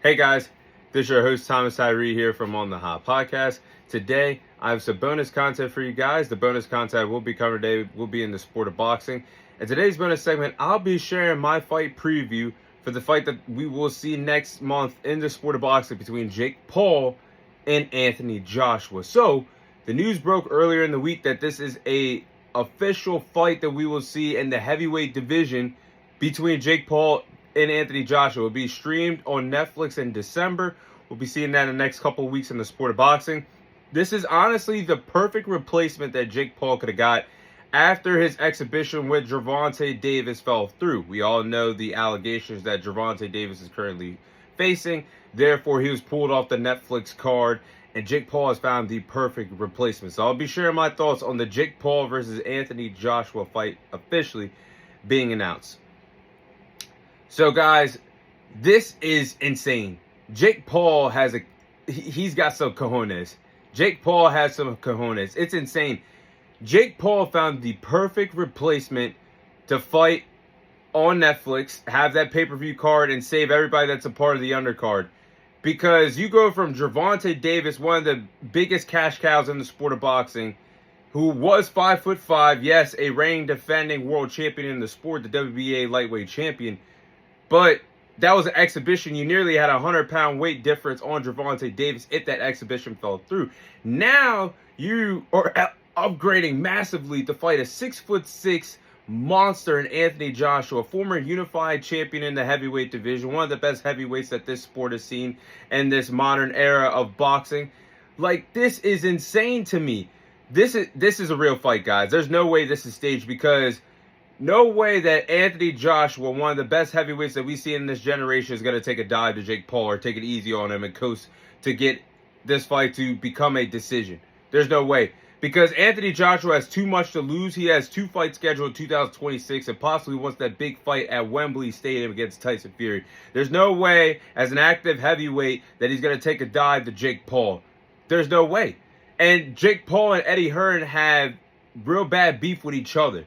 Hey guys, this is your host Thomas Tyree here from On the Hot Podcast. Today I have some bonus content for you guys. The bonus content we'll be covering today will be in the sport of boxing. In today's bonus segment, I'll be sharing my fight preview for the fight that we will see next month in the sport of boxing between Jake Paul and Anthony Joshua. So, the news broke earlier in the week that this is a official fight that we will see in the heavyweight division between Jake Paul and Anthony Joshua. Will be streamed on Netflix in December. We'll be seeing that in the next couple of weeks in the sport of boxing. This is honestly the perfect replacement that Jake Paul could have got after his exhibition with Gervonta Davis fell through. We all know the allegations that Gervonta Davis is currently facing. Therefore, he was pulled off the Netflix card, and Jake Paul has found the perfect replacement. So I'll be sharing my thoughts on the Jake Paul versus Anthony Joshua fight officially being announced. So guys, this is insane. Jake Paul he's got some cojones. Jake Paul has some cojones. It's insane. Jake Paul found the perfect replacement to fight on Netflix, have that pay-per-view card, and save everybody that's a part of the undercard. Because you go from Gervonta Davis, one of the biggest cash cows in the sport of boxing, who was 5'5", yes, a reigning defending world champion in the sport, the WBA lightweight champion. But that was an exhibition. You nearly had a 100-pound weight difference on Gervonta Davis if that exhibition fell through. Now you are upgrading massively to fight a 6'6" monster in Anthony Joshua, former unified champion in the heavyweight division, one of the best heavyweights that this sport has seen in this modern era of boxing. Like, this is insane to me. This is a real fight, guys. There's no way this is staged, because no way that Anthony Joshua, one of the best heavyweights that we see in this generation, is going to take a dive to Jake Paul or take it easy on him and coast to get this fight to become a decision. There's no way. Because Anthony Joshua has too much to lose. He has 2 fights scheduled in 2026 and possibly wants that big fight at Wembley Stadium against Tyson Fury. There's no way, as an active heavyweight, that he's going to take a dive to Jake Paul. There's no way. And Jake Paul and Eddie Hearn have real bad beef with each other.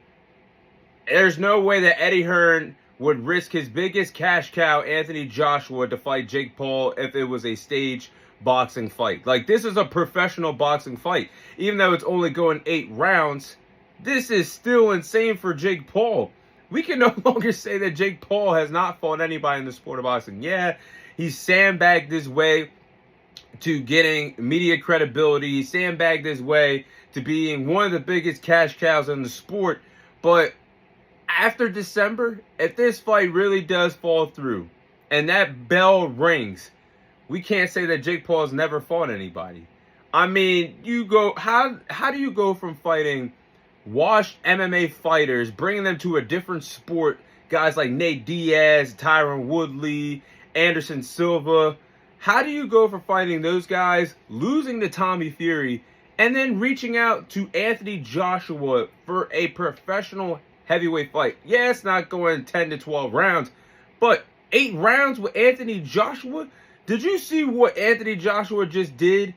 There's no way that Eddie Hearn would risk his biggest cash cow, Anthony Joshua, to fight Jake Paul if it was a stage boxing fight. Like, this is a professional boxing fight. Even though it's only going 8 rounds, this is still insane for Jake Paul. We can no longer say that Jake Paul has not fought anybody in the sport of boxing. Yeah, he's sandbagged his way to getting media credibility. He sandbagged his way to being one of the biggest cash cows in the sport. But after December, if this fight really does fall through and that bell rings, we can't say that Jake Paul has never fought anybody. I mean, how do you go from fighting washed MMA fighters, bringing them to a different sport, guys like Nate Diaz, Tyron Woodley, Anderson Silva? How do you go from fighting those guys, losing to Tommy Fury, and then reaching out to Anthony Joshua for a professional heavyweight fight? Yeah, it's not going 10 to 12 rounds, but 8 rounds with Anthony Joshua? Did you see what Anthony Joshua just did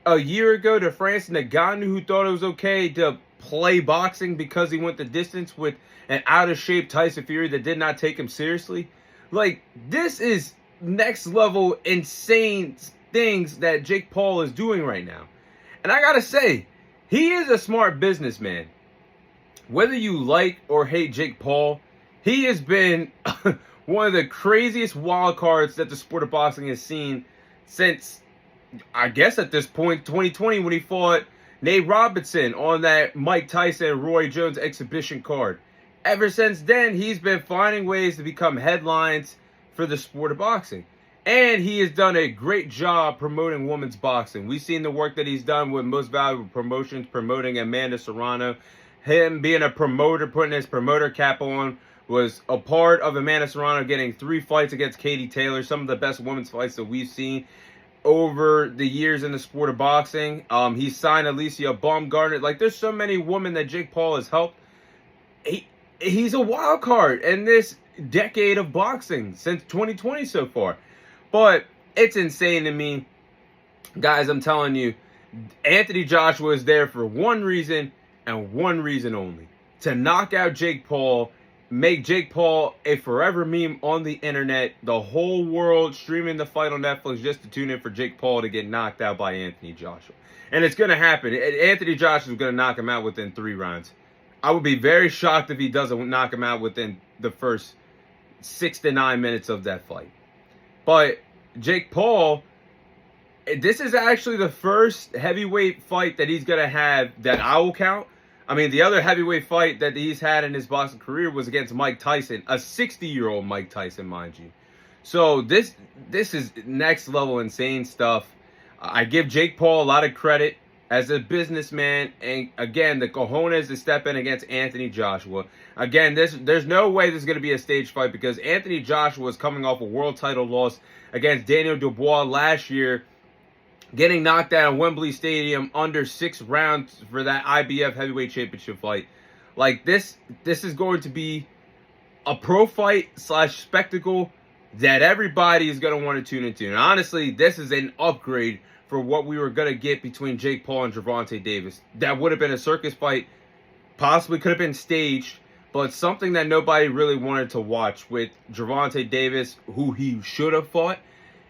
a year ago to Francis Ngannou, who thought it was okay to play boxing because he went the distance with an out-of-shape Tyson Fury that did not take him seriously? Like, this is next level insane things that Jake Paul is doing right now. And I gotta say, he is a smart businessman. Whether you like or hate Jake Paul, he has been one of the craziest wild cards that the sport of boxing has seen since, I guess at this point, 2020, when he fought Nate Robinson on that Mike Tyson Roy Jones exhibition card. Ever since then, he's been finding ways to become headlines for the sport of boxing. And he has done a great job promoting women's boxing. We've seen the work that he's done with Most Valuable Promotions, promoting Amanda Serrano. Him being a promoter, putting his promoter cap on, was a part of Amanda Serrano getting 3 fights against Katie Taylor, some of the best women's fights that we've seen over the years in the sport of boxing. He signed Alicia Baumgartner. Like, there's so many women that Jake Paul has helped. He's a wild card in this decade of boxing since 2020 so far. But it's insane to me. Guys, I'm telling you, Anthony Joshua is there for one reason and one reason only: to knock out Jake Paul, make Jake Paul a forever meme on the internet. The whole world streaming the fight on Netflix just to tune in for Jake Paul to get knocked out by Anthony Joshua. And it's going to happen. Anthony Joshua is going to knock him out within 3 rounds. I would be very shocked if he doesn't knock him out within the first 6 to 9 minutes of that fight. But Jake Paul, this is actually the first heavyweight fight that he's going to have that I will count. I mean, the other heavyweight fight that he's had in his boxing career was against Mike Tyson, a 60-year-old Mike Tyson, mind you. So this is next level insane stuff. I give Jake Paul a lot of credit as a businessman, and again, the cojones to step in against Anthony Joshua. Again, there's no way this is going to be a stage fight because Anthony Joshua is coming off a world title loss against Daniel Dubois last year, getting knocked out in Wembley Stadium under 6 rounds for that IBF heavyweight championship fight. Like, this is going to be a pro fight / spectacle that everybody is going to want to tune into. And honestly, this is an upgrade for what we were going to get between Jake Paul and Gervonta Davis. That would have been a circus fight, possibly could have been staged, but something that nobody really wanted to watch, with Gervonta Davis, who he should have fought,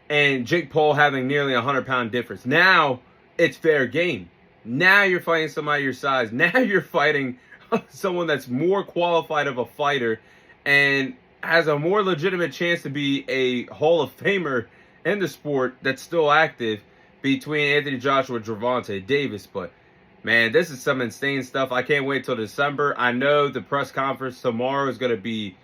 and Jake Paul having nearly a 100-pound difference. Now it's fair game. Now you're fighting somebody your size. Now you're fighting someone that's more qualified of a fighter and has a more legitimate chance to be a Hall of Famer in the sport that's still active between Anthony Joshua and Gervonta Davis. But man, this is some insane stuff. I can't wait till December. I know the press conference tomorrow is going to be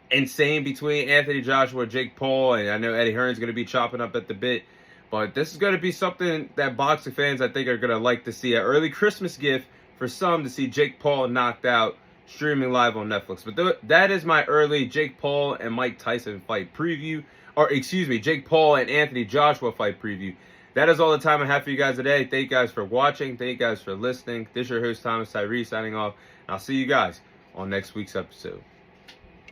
insane between Anthony Joshua and Jake Paul, and I know Eddie Hearn's going to be chopping up at the bit. But this is going to be something that boxing fans, I think, are going to like to see. An early Christmas gift for some to see Jake Paul knocked out streaming live on Netflix. But that is my early Jake Paul and Mike Tyson fight preview. Or, excuse me, Jake Paul and Anthony Joshua fight preview. That is all the time I have for you guys today. Thank you guys for watching. Thank you guys for listening. This is your host, Thomas Tyree, signing off. I'll see you guys on next week's episode.